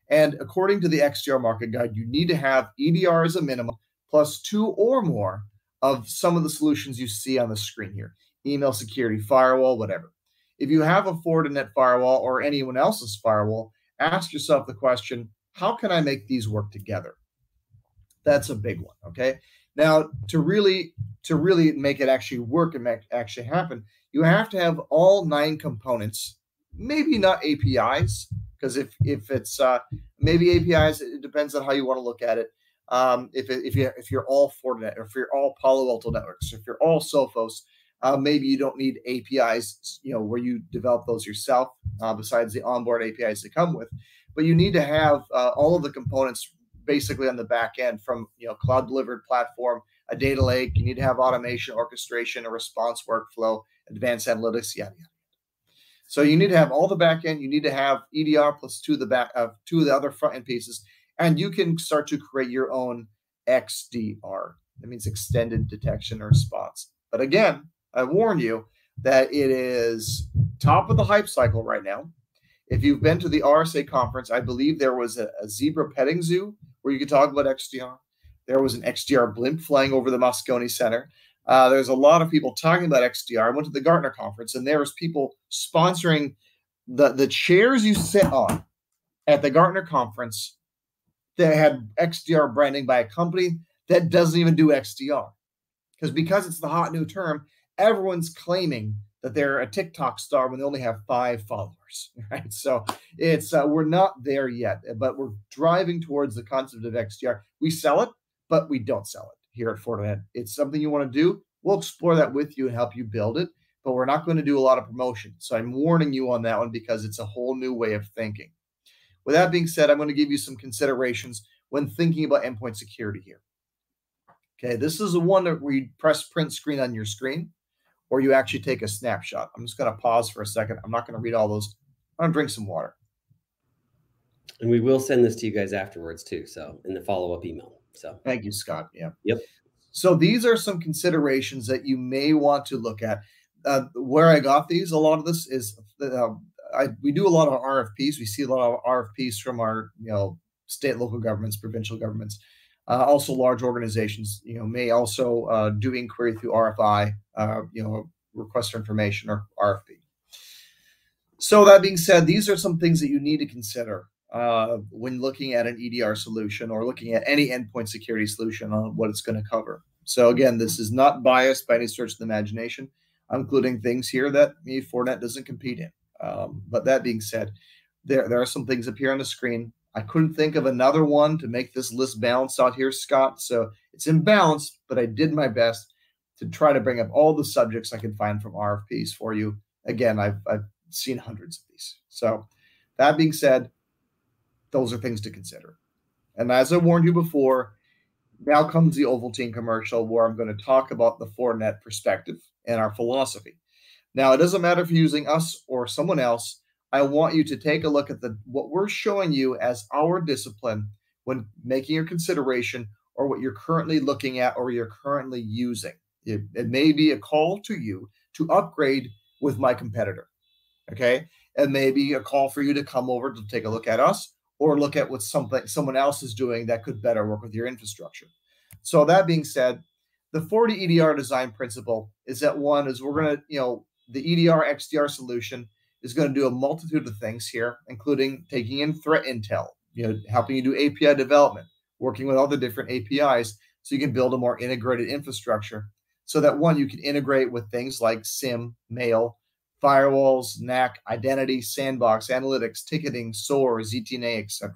S2: And according to the XDR Market Guide, you need to have EDR as a minimum plus 2 or more of some of the solutions you see on the screen here. Email security, firewall, whatever. If you have a Fortinet firewall or anyone else's firewall, ask yourself the question, how can I make these work together? That's a big one, okay? Now, to really make it actually work and actually happen, you have to have all 9 components, maybe not APIs, because if it's maybe APIs, it depends on how you want to look at it. If you're all Fortinet, or if you're all Palo Alto Networks, or if you're all Sophos, maybe you don't need APIs, where you develop those yourself, besides the onboard APIs they come with. But you need to have all of the components basically on the back end, from cloud delivered platform, a data lake. You need to have automation, orchestration, a response workflow, advanced analytics, yada yada. So you need to have all the back end. You need to have EDR plus 2 of the other front end pieces, and you can start to create your own XDR. That means Extended Detection and Response. But again, I warn you that it is top of the hype cycle right now. If you've been to the RSA conference, I believe there was a zebra petting zoo where you could talk about XDR. There was an XDR blimp flying over the Moscone Center. There's a lot of people talking about XDR. I went to the Gartner conference, and there was people sponsoring the chairs you sit on at the Gartner conference that had XDR branding by a company that doesn't even do XDR. Because it's the hot new term, everyone's claiming that they're a TikTok star when they only have 5 followers, right? So it's we're not there yet, but we're driving towards the concept of XDR. We sell it, but we don't sell it here at Fortinet. It's something you want to do. We'll explore that with you and help you build it, but we're not going to do a lot of promotion. So I'm warning you on that one because it's a whole new way of thinking. With that being said, I'm going to give you some considerations when thinking about endpoint security here. Okay, this is the one where you press print screen on your screen, or you actually take a snapshot. I'm just going to pause for a second. I'm not going to read all those. I'm going to drink some water.
S1: And we will send this to you guys afterwards too, so in the follow-up email. So
S2: thank you, Scott. Yeah.
S1: Yep.
S2: So these are some considerations that you may want to look at. Where I got these, a lot of this is we do a lot of RFPs. We see a lot of RFPs from our state, local governments, provincial governments. Also, large organizations, may also do inquiry through RFI, request for information, or RFP. So that being said, these are some things that you need to consider when looking at an EDR solution or looking at any endpoint security solution on what it's going to cover. So again, this is not biased by any stretch of the imagination. I'm including things here that Fortinet doesn't compete in. But that being said, there are some things up here on the screen. I couldn't think of another one to make this list balanced out here, Scott. So it's imbalanced, but I did my best to try to bring up all the subjects I could find from RFPs for you. Again, I've seen hundreds of these. So that being said, those are things to consider. And as I warned you before, now comes the Ovaltine commercial where I'm going to talk about the Fortinet perspective and our philosophy. Now, it doesn't matter if you're using us or someone else. I want you to take a look at what we're showing you as our discipline when making your consideration or what you're currently looking at or you're currently using. It may be a call to you to upgrade with my competitor, okay? It may be a call for you to come over to take a look at us or look at what someone else is doing that could better work with your infrastructure. So that being said, the FortiEDR design principle is that one is we're going to, the EDR XDR solution is going to do a multitude of things here, including taking in threat intel, helping you do API development, working with all the different APIs so you can build a more integrated infrastructure so that one, you can integrate with things like SIM, mail, firewalls, NAC, identity, sandbox, analytics, ticketing, SOAR, ZTNA, etc.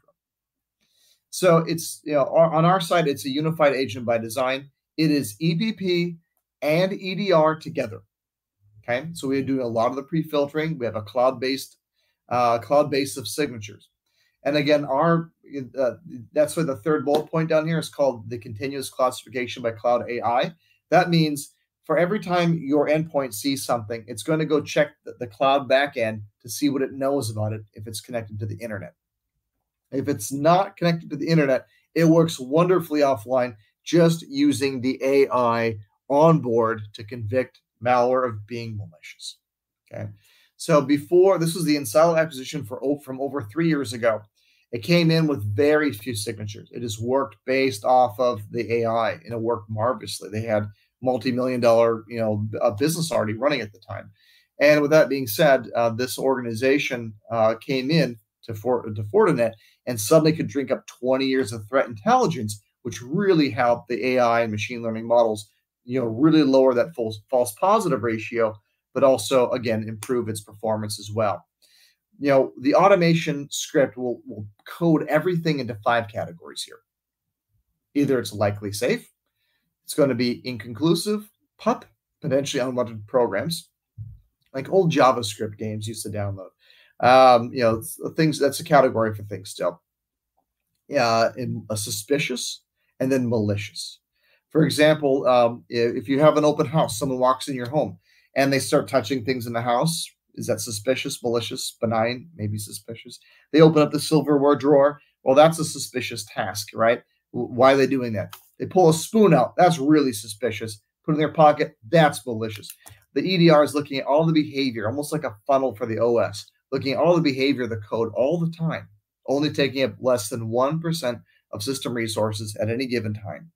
S2: So it's, on our side, it's a unified agent by design. It is EPP and EDR together. Okay, so we're doing a lot of the pre-filtering. We have a cloud-based of signatures. And again, that's why the third bullet point down here is called the continuous classification by cloud AI. That means for every time your endpoint sees something, it's going to go check the cloud backend to see what it knows about it if it's connected to the internet. If it's not connected to the internet, it works wonderfully offline, just using the AI on board to convict malware of being malicious. Okay, so before this was the Insilo acquisition from over 3 years ago. It came in with very few signatures. It has worked based off of the AI, and it worked marvelously. They had multi-million-dollar business already running at the time. And with that being said, this organization came in to Fortinet and suddenly could drink up 20 years of threat intelligence, which really helped the AI and machine learning models really lower that false positive ratio, but also, again, improve its performance as well. The automation script will code everything into 5 categories here. Either it's likely safe, it's going to be inconclusive, PUP, potentially unwanted programs, like old JavaScript games used to download. Things, that's a category for things still. In a suspicious and then malicious. For example, if you have an open house, someone walks in your home and they start touching things in the house, is that suspicious, malicious, benign, maybe suspicious? They open up the silverware drawer. Well, that's a suspicious task, right? Why are they doing that? They pull a spoon out. That's really suspicious. Put it in their pocket. That's malicious. The EDR is looking at all the behavior, almost like a funnel for the OS, looking at all the behavior of the code all the time, only taking up less than 1% of system resources at any given time.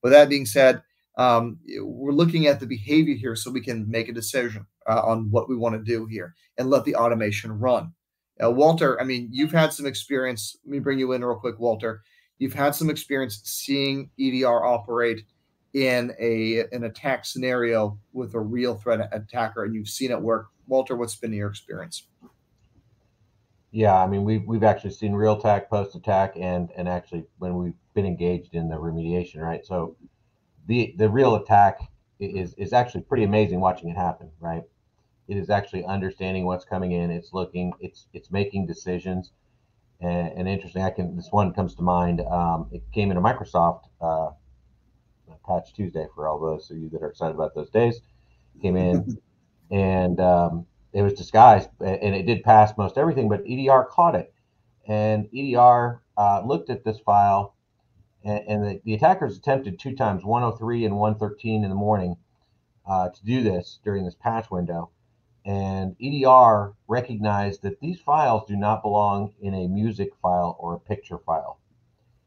S2: With that being said, we're looking at the behavior here so we can make a decision on what we want to do here and let the automation run. Walter, you've had some experience. Let me bring you in real quick, Walter. You've had some experience seeing EDR operate in an attack scenario with a real threat attacker, and you've seen it work. Walter, what's been your experience?
S3: Yeah, we've actually seen real attack, post attack, and actually when we've been engaged in the remediation, right? So the real attack is actually pretty amazing watching it happen, right? It is actually understanding what's coming in. It's looking, it's making decisions, and interesting. This one comes to mind. It came into Microsoft Patch Tuesday for all those of you that are excited about those days. Came in and it was disguised, and it did pass most everything, but EDR caught it, and EDR looked at this file, and the attackers attempted 2 times, 1:03 and 1:13 in the morning, to do this during this patch window. And EDR recognized that these files do not belong in a music file or a picture file,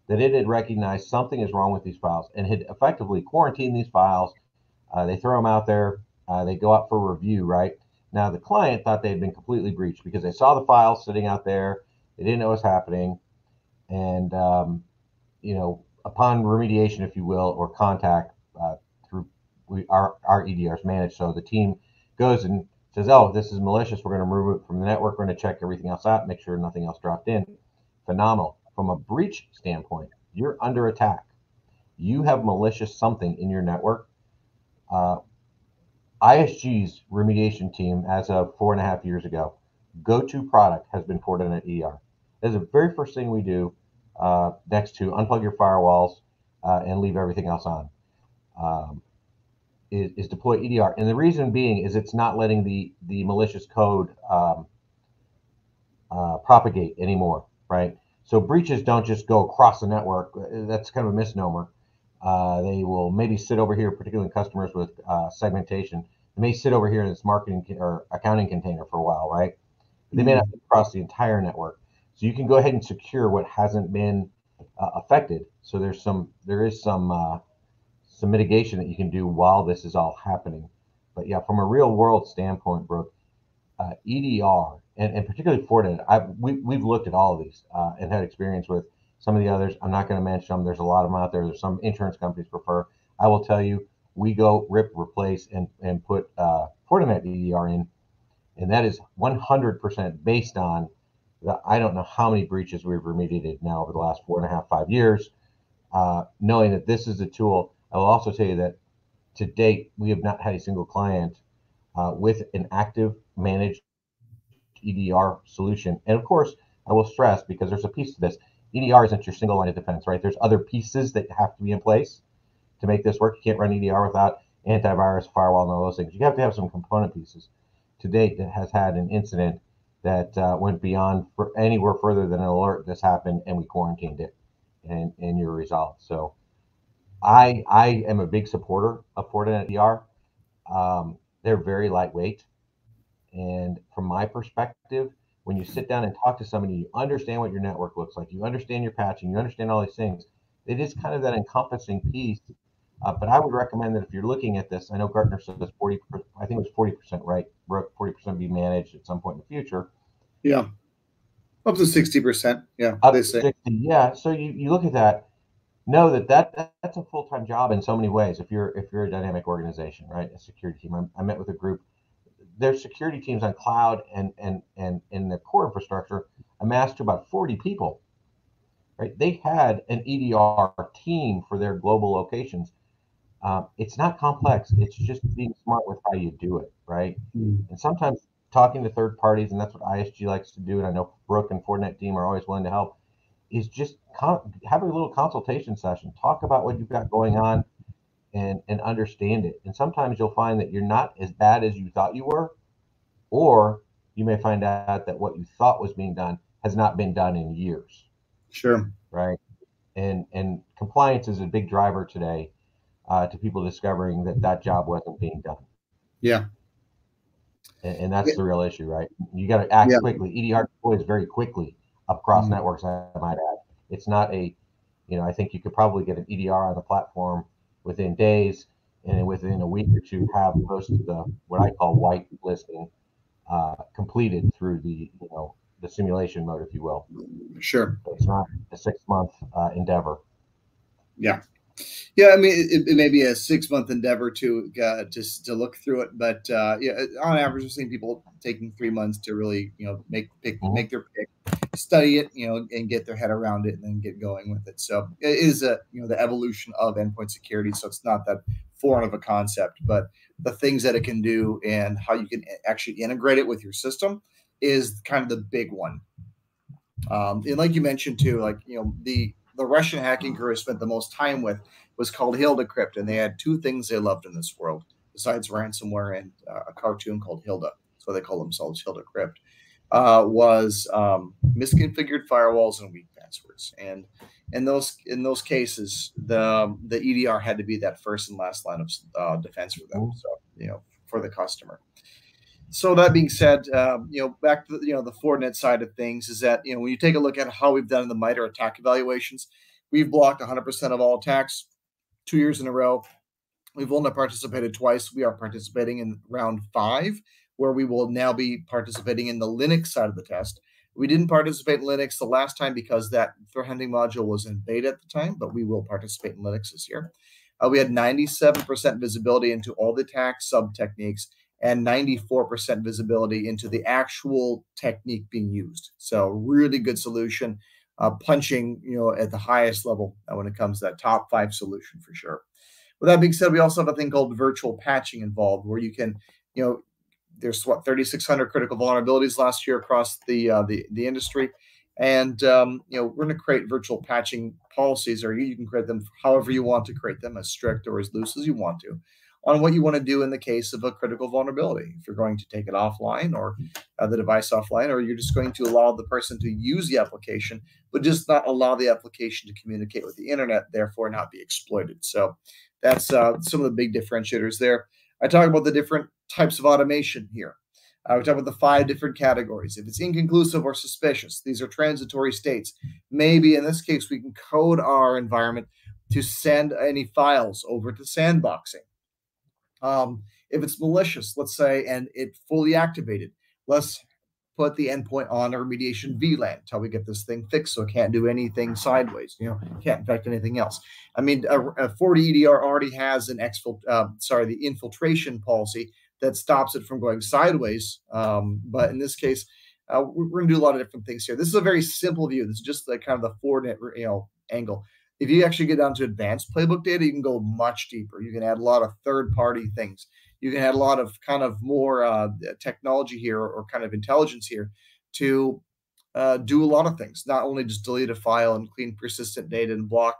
S3: that it had recognized something is wrong with these files and had effectively quarantined these files. They throw them out there. They go out for review, right? Now, the client thought they had been completely breached because they saw the files sitting out there. They didn't know what was happening. And, upon remediation, if you will, or contact through our EDRs managed. So the team goes and says, oh, this is malicious. We're going to remove it from the network. We're going to check everything else out, make sure nothing else dropped in. Phenomenal. From a breach standpoint, you're under attack. You have malicious something in your network. ISG's remediation team, as of 4.5 years ago, go-to product has been Fortinet EDR. That's the very first thing we do, next to unplug your firewalls and leave everything else on, is deploy EDR. And the reason being is it's not letting the malicious code propagate anymore, right? So breaches don't just go across the network. That's kind of a misnomer. They will maybe sit over here, particularly in customers with segmentation. They may sit over here in this marketing or accounting container for a while, right? They may not cross the entire network. So you can go ahead and secure what hasn't been affected. So there is some mitigation that you can do while this is all happening. But yeah, from a real world standpoint, Brooke, EDR and particularly Fortinet, we've looked at all of these and had experience with some of the others. I'm not going to mention them. There's a lot of them out there. There's some insurance companies prefer. I will tell you, we go rip, replace, and put Fortinet EDR in, and that is 100% based on I don't know how many breaches we've remediated now over the last 4.5, 5 years, knowing that this is a tool. I will also tell you that to date, we have not had a single client with an active managed EDR solution. And of course, I will stress, because there's a piece to this, EDR isn't your single line of defense, right? There's other pieces that have to be in place to make this work. You can't run EDR without antivirus, firewall, and all those things. You have to have some component pieces. To date, it has had an incident that went beyond for anywhere further than an alert. This happened, and we quarantined it, and you're resolved. So I am a big supporter of Fortinet EDR. They're very lightweight. And from my perspective, when you sit down and talk to somebody, you understand what your network looks like, you understand your patching, you understand all these things. It is kind of that encompassing piece. But I would recommend that if you're looking at this, I know Gartner says 40%, I think it was 40%, right? 40% be managed at some point in the future.
S2: Yeah. Up to 60%. Yeah.
S3: Up to 60, yeah. So you look at that, know that's a full-time job in so many ways. If you're a dynamic organization, right? A security team. I met with a group. Their security teams on cloud and in the core infrastructure amassed to about 40 people, right? They had an EDR team for their global locations. It's not complex. It's just being smart with how you do it, right? And sometimes talking to third parties, and that's what ISG likes to do, and I know Brook and Fortinet team are always willing to help, is just have a little consultation session. Talk about what you've got going on and understand it. And sometimes you'll find that you're not as bad as you thought you were, or you may find out that what you thought was being done has not been done in years.
S2: Sure.
S3: Right. And compliance is a big driver today to people discovering that job wasn't being done.
S2: Yeah.
S3: And that's the real issue, right? You got to act quickly. EDR deploys very quickly across networks, I might add. It's not I think you could probably get an EDR on the platform within days, and within a week or two have most of the, what I call white listing, completed through the simulation mode, if you will.
S2: Sure.
S3: So it's not a 6-month endeavor.
S2: Yeah. Yeah, I mean, it may be a 6-month endeavor to look through it, but on average, we're seeing people taking 3 months to really, make their pick, study it, and get their head around it, and then get going with it. So it is the evolution of endpoint security. So it's not that foreign of a concept, but the things that it can do and how you can actually integrate it with your system is kind of the big one. And like you mentioned too, the Russian hacking crew I spent the most time with was called Hilda Crypt, and they had 2 things they loved in this world besides ransomware and a cartoon called Hilda. So they call themselves Hilda Crypt. Was misconfigured firewalls and weak passwords, and in those cases, the EDR had to be that first and last line of defense for them. So for the customer. So that being said, back to the Fortinet side of things is that when you take a look at how we've done the MITRE attack evaluations, we've blocked 100% of all attacks 2 years in a row. We've only participated twice. We are participating in round 5, where we will now be participating in the Linux side of the test. We didn't participate in Linux the last time because that threat hunting module was in beta at the time, but we will participate in Linux this year. we had 97% visibility into all the attack sub-techniques and 94% visibility into the actual technique being used. So really good solution, punching, at the highest level when it comes to that top 5 solution for sure. With that being said, we also have a thing called virtual patching involved, where you can, there's 3,600 critical vulnerabilities last year across the industry. And, we're going to create virtual patching policies, or you can create them however you want to create them, as strict or as loose as you want to, on what you want to do in the case of a critical vulnerability. If you're going to take it offline, or the device offline, or you're just going to allow the person to use the application, but just not allow the application to communicate with the internet, therefore not be exploited. So that's some of the big differentiators there. I talk about the different types of automation here. We talk about the 5 different categories. If it's inconclusive or suspicious, these are transitory states. Maybe in this case, we can code our environment to send any files over to sandboxing. If it's malicious, let's say, and it fully activated, let's put the endpoint on a remediation VLAN until we get this thing fixed, so it can't do anything sideways, can't infect anything else. I mean, a FortiEDR already has the infiltration policy that stops it from going sideways. But in this case, we're going to do a lot of different things here. This is a very simple view. This is just like kind of the Fortinet, angle. If you actually get down to advanced playbook data, you can go much deeper. You can add a lot of third-party things. You can add a lot of kind of more technology here, or kind of intelligence here, to do a lot of things. Not only just delete a file and clean persistent data and block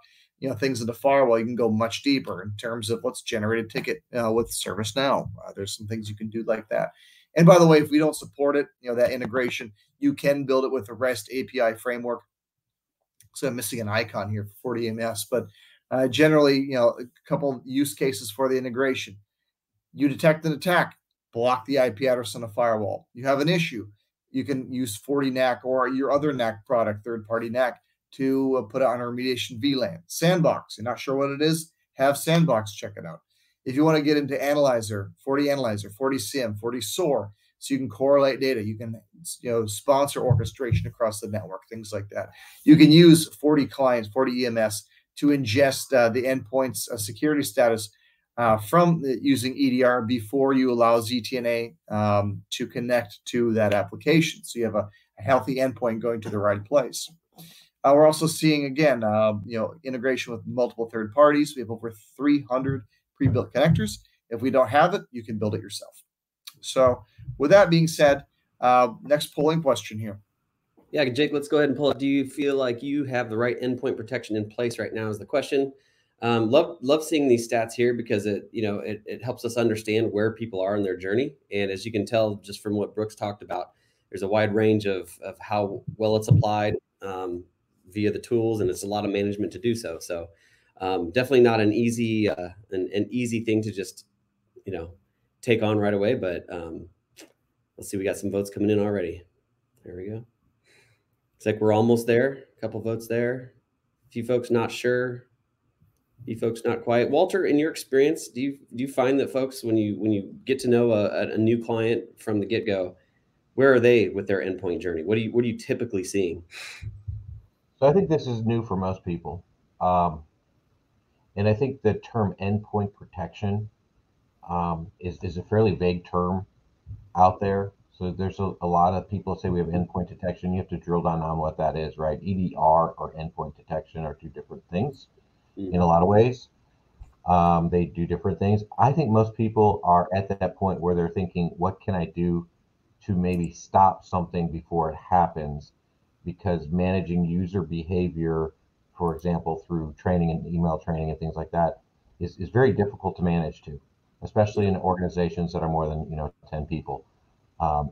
S2: things in the firewall. You can go much deeper in terms of let's generate a ticket with ServiceNow. There's some things you can do like that. And by the way, if we don't support it, that integration, you can build it with a REST API framework. So I'm missing an icon here for FortiEMS, but generally, a couple use cases for the integration. You detect an attack, block the IP address on a firewall. You have an issue, you can use FortiNAC or your other NAC product, third-party NAC, to put it on a remediation VLAN. Sandbox, you're not sure what it is, have Sandbox check it out. If you want to get into Analyzer, FortiAnalyzer, FortiSIEM, FortiSOAR, so you can correlate data, you can sponsor orchestration across the network, things like that. You can use FortiClients, FortiEMS to ingest the endpoint's security status from using EDR before you allow ZTNA to connect to that application. So you have a healthy endpoint going to the right place. We're also seeing, again, integration with multiple third parties. We have over 300 pre-built connectors. If we don't have it, you can build it yourself. So with that being said, next polling question here.
S1: Yeah, Jake, let's go ahead and pull it. Do you feel like you have the right endpoint protection in place right now is the question. Love seeing these stats here, because it helps us understand where people are in their journey. And as you can tell, just from what Brooks talked about, there's a wide range of how well it's applied via the tools, and it's a lot of management to do so. So definitely not an easy thing to just take on right away. But let's see, we got some votes coming in already. There we go. It's like we're almost there. A couple votes there. A few folks not sure. A few folks not quite. Walter, in your experience, do you find that folks, when you get to know a new client from the get-go, where are they with their endpoint journey? What are you typically seeing?
S3: So I think this is new for most people. And I think the term endpoint protection is a fairly vague term out there. So there's a lot of people say we have endpoint detection. You have to drill down on what that is, right? EDR or endpoint detection are 2 different things in a lot of ways. They do different things. I think most people are at that point where they're thinking, what can I do to maybe stop something before it happens? Because managing user behavior, for example, through training and email training and things like that, is very difficult to manage too, especially in organizations that are more than 10 people.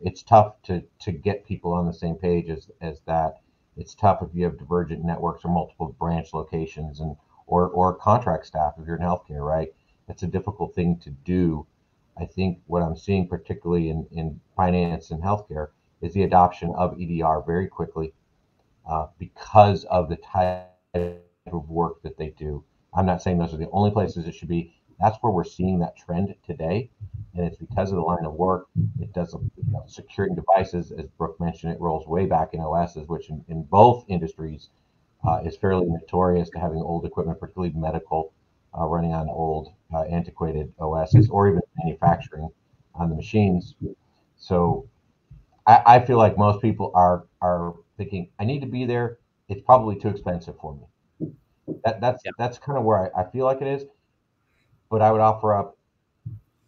S3: It's tough to get people on the same page as that. It's tough if you have divergent networks or multiple branch locations or contract staff if you're in healthcare, right? It's a difficult thing to do. I think what I'm seeing, particularly in finance and healthcare, is the adoption of EDR very quickly because of the type of work that they do. I'm not saying those are the only places it should be. That's where we're seeing that trend today, and it's because of the line of work. It does securing devices, as Brooke mentioned. It rolls way back in OSs, which in both industries is fairly notorious to having old equipment, particularly medical. running on old antiquated OSs or even manufacturing on the machines. So I feel like most people are thinking, I need to be there. It's probably too expensive for me. That's kind of where I feel like it is. But I would offer up,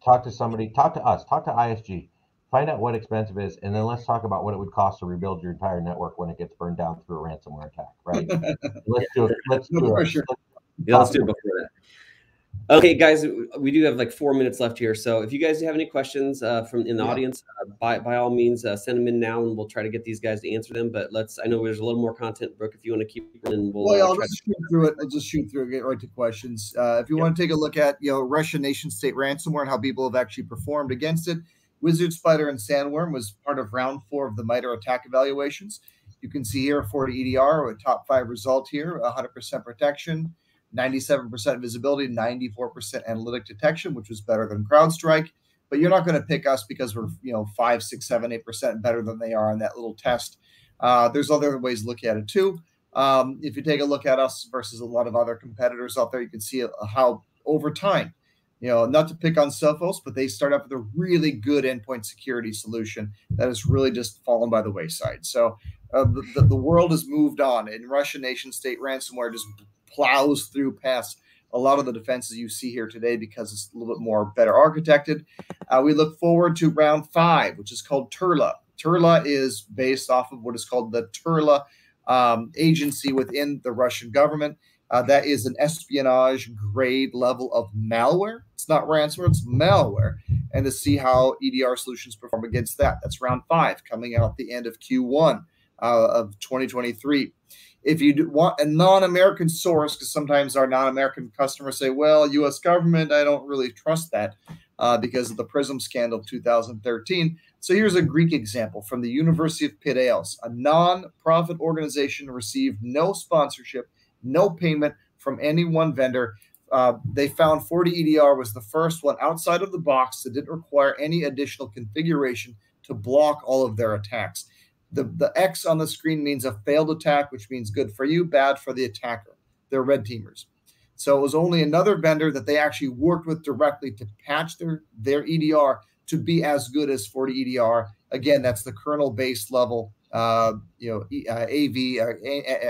S3: talk to somebody, talk to us, talk to ISG, find out what expensive is, and then let's talk about what it would cost to rebuild your entire network when it gets burned down through a ransomware attack, right? Let's do it. Let's do it.
S1: Let's do it before that. Okay, guys, we do have like 4 minutes left here. So if you guys have any questions from in the audience, by all means, send them in now, and we'll try to get these guys to answer them. But I know there's a little more content, Brooke, if you want to keep running,
S2: I'll just shoot through it. I'll just shoot through it, get right to questions. If you want to take a look at, Russia nation-state ransomware and how people have actually performed against it, Wizard, Spider, and Sandworm was part of round 4 of the MITRE attack evaluations. You can see here FortiEDR, a top 5 result here, 100% protection, 97% visibility, 94% analytic detection, which was better than CrowdStrike. But you're not going to pick us because we're 5, 6, 7, 8% better than they are on that little test. There's other ways to look at it too. If you take a look at us versus a lot of other competitors out there, you can see how over time, not to pick on Sophos, but they start up with a really good endpoint security solution that has really just fallen by the wayside. So the world has moved on, and Russian nation-state ransomware just plows through past a lot of the defenses you see here today because it's a little bit more better architected. We look forward to round 5, which is called Turla. Turla is based off of what is called the Turla agency within the Russian government. That is an espionage grade level of malware. It's not ransomware, it's malware. And to see how EDR solutions perform against that. That's round 5 coming out at the end of Q1 of 2023. If you want a non-American source, because sometimes our non-American customers say, well, U.S. government, I don't really trust that because of the PRISM scandal of 2013. So here's a Greek example from the University of Piraeus. A non-profit organization received no sponsorship, no payment from any one vendor. They found FortiEDR was the first one outside of the box that didn't require any additional configuration to block all of their attacks. The X on the screen means a failed attack, which means good for you, bad for the attacker. They're red teamers. So it was only another vendor that they actually worked with directly to patch their EDR to be as good as FortiEDR. Again, that's the kernel-based level, AV,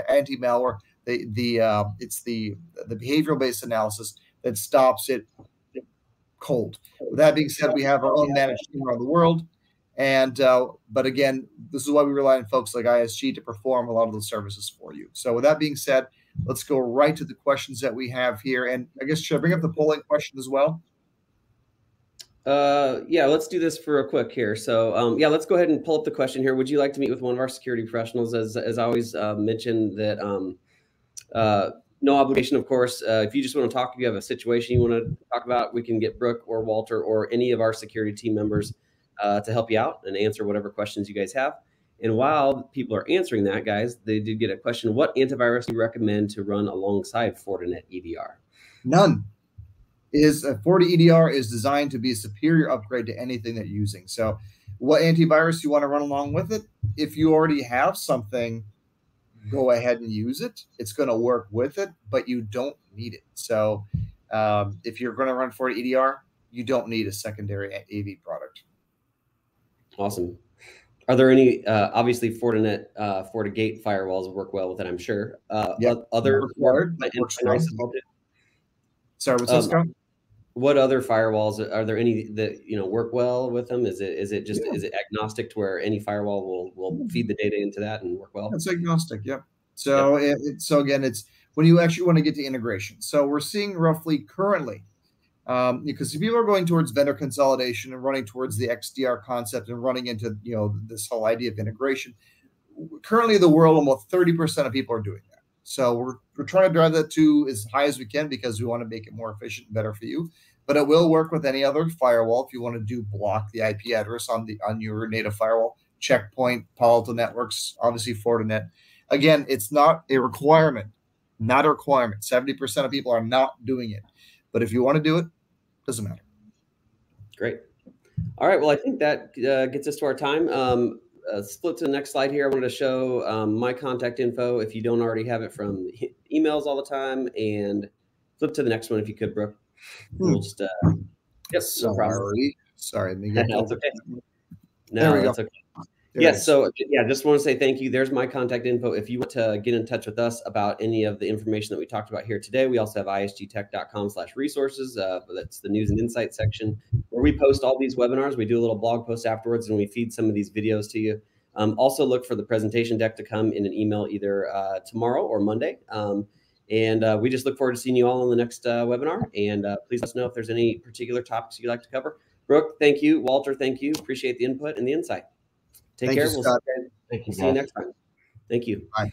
S2: anti-malware. It's the behavioral-based analysis that stops it cold. With that being said, we have our own managed team around the world. And but again, this is why we rely on folks like ISG to perform a lot of those services for you. So with that being said, let's go right to the questions that we have here. And I guess, should I bring up the polling question as well?
S1: Yeah, let's do this for a quick here. So yeah, let's go ahead and pull up the question here. Would you like to meet with one of our security professionals? As always mentioned that no obligation, of course. If you just want to talk, if you have a situation you want to talk about, we can get Brooke or Walter or any of our security team members to help you out and answer whatever questions you guys have. And while people are answering that, guys, they did get a question. What antivirus do you recommend to run alongside Fortinet EDR?
S2: None. FortiEDR is designed to be a superior upgrade to anything that you're using. So what antivirus you want to run along with it? If you already have something, go ahead and use it. It's going to work with it, but you don't need it. So if you're going to run FortiEDR, you don't need a secondary AV product.
S1: Awesome. Are there any, obviously Fortinet, FortiGate firewalls work well with it, I'm sure. Other
S2: required. Sorry, what's this, Scott?
S1: What other firewalls are there? Any that work well with them? Is it just is it agnostic to where any firewall will feed the data into that and work well?
S2: It's agnostic, yep. So so again, it's when you actually want to get to integration. So we're seeing roughly currently, because people are going towards vendor consolidation and running towards the XDR concept and running into this whole idea of integration. Currently, the world, almost 30% of people are doing that. So we're trying to drive that to as high as we can because we want to make it more efficient and better for you. But it will work with any other firewall if you want to block the IP address on your native firewall. Checkpoint, Palo Alto Networks, obviously Fortinet. Again, it's not a requirement, not a requirement. 70% of people are not doing it. But if you want to do it, doesn't matter.
S1: Great. All right. Well, I think that gets us to our time. Split to the next slide here. I wanted to show my contact info if you don't already have it from emails all the time and flip to the next one if you could, Brooke. We'll just yes, no problem.
S2: Sorry, let me get
S1: That's okay. No,
S2: there we
S1: that's
S2: go.
S1: okay. Yes. So yeah, just want to say thank you. There's my contact info. If you want to get in touch with us about any of the information that we talked about here today, we also have isgtech.com/resources. That's the news and insight section where we post all these webinars. We do a little blog post afterwards and we feed some of these videos to you. Also look for the presentation deck to come in an email either tomorrow or Monday. And we just look forward to seeing you all on the next webinar. And please let us know if there's any particular topics you'd like to cover. Brooke, thank you. Walter, thank you. Appreciate the input and the insight. Take care. We'll see you
S3: Thank you,
S1: next time. Thank you.
S2: Bye.